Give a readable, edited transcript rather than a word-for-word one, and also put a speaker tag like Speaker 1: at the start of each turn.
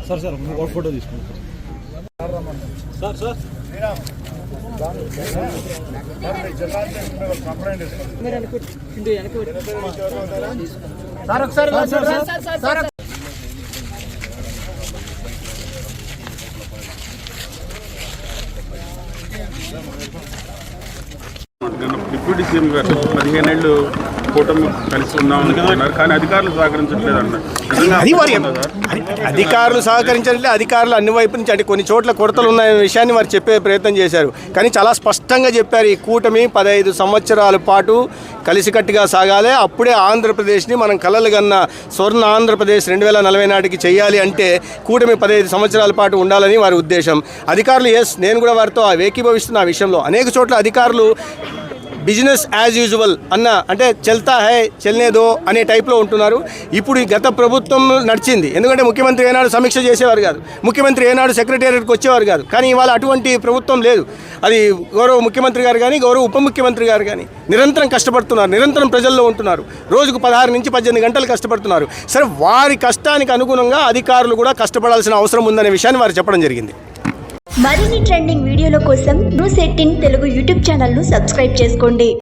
Speaker 1: Sir sir ఒక photo తీసుకోండి sir sir
Speaker 2: deputy CM గారు 15 ఏళ్ళు కూటమి కలిసి ఉన్నామన్నారు, కానీ అధికారులు సహకరించట్లేదు అన్నారు.
Speaker 3: అధికారులు సహకరించట్లేదు. అధికారులు అన్ని వైపు నుంచి అంటే కొన్ని చోట్ల కొరతలు ఉన్న విషయాన్ని వారు చెప్పే ప్రయత్నం చేశారు. కానీ చాలా స్పష్టంగా చెప్పారు, ఈ కూటమి 15 సంవత్సరాల పాటు కలిసికట్టుగా సాగాలి. అప్పుడే ఆంధ్రప్రదేశ్ని మనం కలలు కన్న స్వర్ణ ఆంధ్రప్రదేశ్ 2040 నాటికి చేయాలి అంటే కూటమి 15 సంవత్సరాల పాటు ఉండాలని వారి ఉద్దేశం. అధికారులు నేను కూడా వారితో ఏకీభవిస్తున్న ఆ విషయంలో అనేక చోట్ల అధికారులు బిజినెస్ యాజ్ యూజువల్ అంటే చల్తా హై చల్నేదో అనే టైప్లో ఉంటున్నారు. ఇప్పుడు ఈ గత ప్రభుత్వం నడిచింది, ఎందుకంటే ముఖ్యమంత్రి ఏనాడు సమీక్ష చేసేవారు కాదు, ముఖ్యమంత్రి ఏనాడు సెక్రటేరియట్కి వచ్చేవారు కాదు. కానీ ఇవాళ అటువంటి ప్రభుత్వం లేదు. అది గౌరవ ముఖ్యమంత్రి గారు కానీ గౌరవ ఉప ముఖ్యమంత్రి గారు కానీ నిరంతరం కష్టపడుతున్నారు, నిరంతరం ప్రజల్లో ఉంటున్నారు. రోజుకు 16 నుంచి 18 గంటలు కష్టపడుతున్నారు. సరే, వారి కష్టానికి అనుగుణంగా అధికారులు కూడా కష్టపడాల్సిన అవసరం ఉందనే విషయాన్ని వారు చెప్పడం జరిగింది.
Speaker 4: మరిన్ని ట్రెండింగ్ వీడియోల కోసం న్యూస్ 18 తెలుగు యూట్యూబ్ ఛానల్ను సబ్స్క్రైబ్ చేసుకోండి.